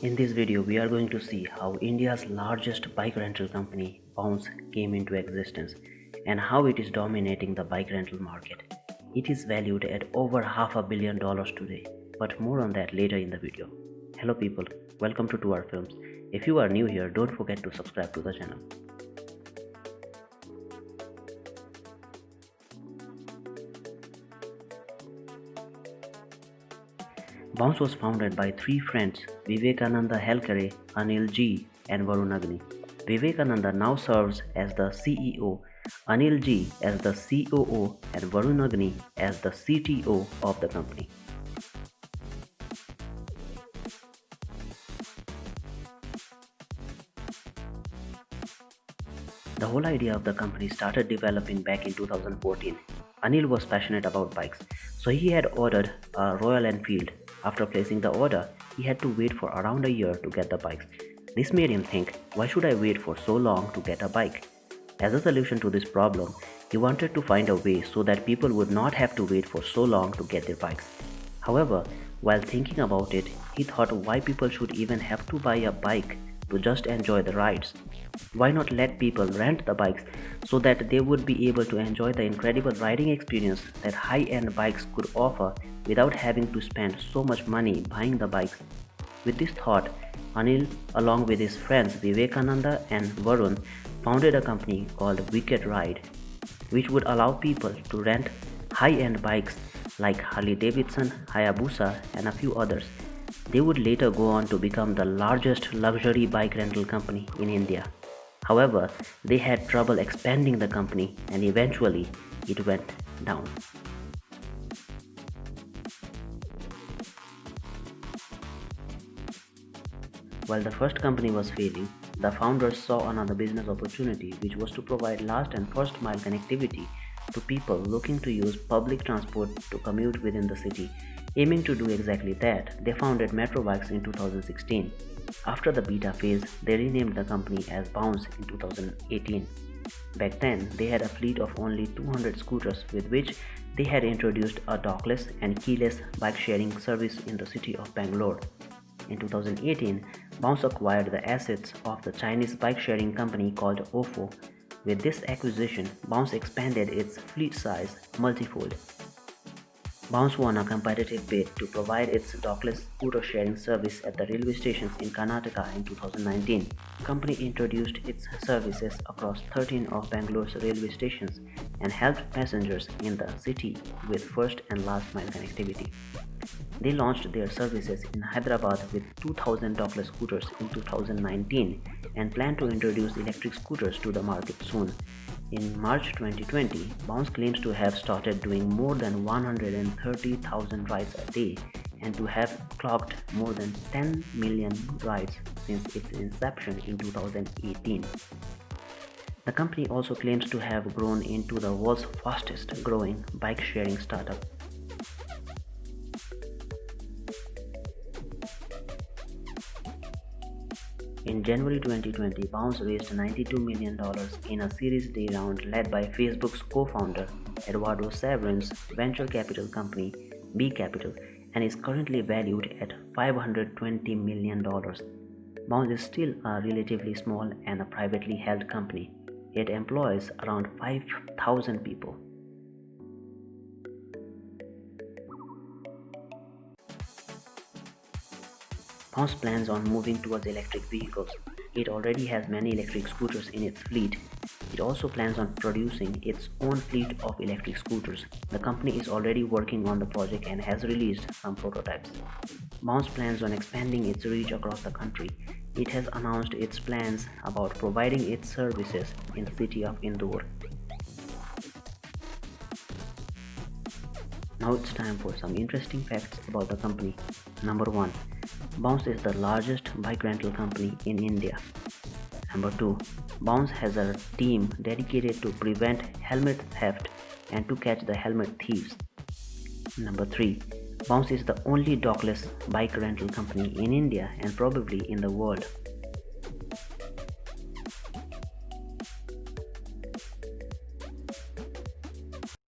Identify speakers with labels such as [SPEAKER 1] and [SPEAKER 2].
[SPEAKER 1] In this video, we are going to see how India's largest bike rental company, Bounce, came into existence and how it is dominating the bike rental market. It is valued at over $500 million today, but more on that later in the video. Hello people, welcome to our films. If you are new here, don't forget to subscribe to the channel. Bounce was founded by three friends, Vivekananda Helkare, Anil G, and Varun Agni. Vivekananda now serves as the CEO, Anil G as the COO, and Varun Agni as the CTO of the company. The whole idea of the company started developing back in 2014. Anil was passionate about bikes, so he had ordered a Royal Enfield. After placing the order, he had to wait for around a year to get the bikes. This made him think, why should I wait for so long to get a bike? As a solution to this problem, he wanted to find a way so that people would not have to wait for so long to get their bikes. However, while thinking about it, he thought why people should even have to buy a bike to just enjoy the rides. Why not let people rent the bikes so that they would be able to enjoy the incredible riding experience that high-end bikes could offer without having to spend so much money buying the bikes? With this thought, Anil, along with his friends Vivekananda and Varun, founded a company called Wicked Ride, which would allow people to rent high-end bikes like Harley Davidson, Hayabusa, and a few others. They would later go on to become the largest luxury bike rental company in India. However, they had trouble expanding the company and eventually it went down. While the first company was failing, the founders saw another business opportunity, which was to provide last and first mile connectivity to people looking to use public transport to commute within the city. Aiming to do exactly that, they founded Metro Bikes in 2016. After the beta phase, they renamed the company as Bounce in 2018. Back then, they had a fleet of only 200 scooters with which they had introduced a dockless and keyless bike sharing service in the city of Bangalore. In 2018, Bounce acquired the assets of the Chinese bike sharing company called Ofo. With this acquisition, Bounce expanded its fleet size multifold. Bounce won a competitive bid to provide its dockless scooter sharing service at the railway stations in Karnataka in 2019. The company introduced its services across 13 of Bangalore's railway stations and helped passengers in the city with first and last mile connectivity. They launched their services in Hyderabad with 2,000 dockless scooters in 2019 and plan to introduce electric scooters to the market soon. In March 2020, Bounce claims to have started doing more than 130,000 rides a day and to have clocked more than 10 million rides since its inception in 2018. The company also claims to have grown into the world's fastest growing bike sharing startup. In January 2020, Bounce raised $92 million in a Series D round led by Facebook's co-founder Eduardo Saverin's venture capital company B Capital and is currently valued at $520 million. Bounce is still a relatively small and a privately held company. It employs around 5,000 people. Bounce plans on moving towards electric vehicles. It already has many electric scooters in its fleet. It also plans on producing its own fleet of electric scooters. The company is already working on the project and has released some prototypes. Bounce plans on expanding its reach across the country. It has announced its plans about providing its services in the city of Indore. Now it's time for some interesting facts about the company. Number 1. Bounce is the largest bike rental company in India. Number 2. Bounce has a team dedicated to prevent helmet theft and to catch the helmet thieves. Number 3. Bounce is the only dockless bike rental company in India and probably in the world.